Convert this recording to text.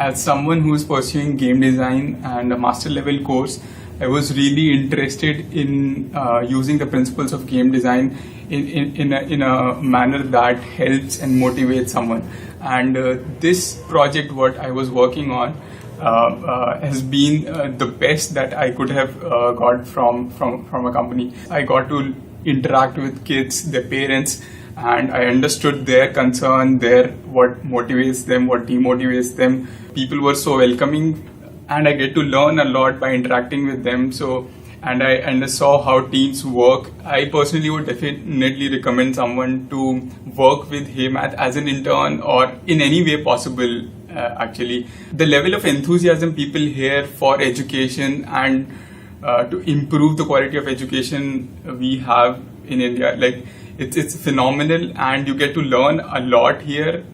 as someone who's pursuing game design and a master level course, I was really interested in using the principles of game design in a manner that helps and motivates someone. And this project, what I was working on, has been the best that I could have got from a company. I got to interact with kids, their parents, and I understood their concern, what motivates them, what demotivates them. People were so welcoming, and I get to learn a lot by interacting with them. And I saw how teams work. I personally would definitely recommend someone to work with HeyMath as an intern or in any way possible. Actually, the level of enthusiasm people here for education and to improve the quality of education we have in India, like it's phenomenal, and you get to learn a lot here.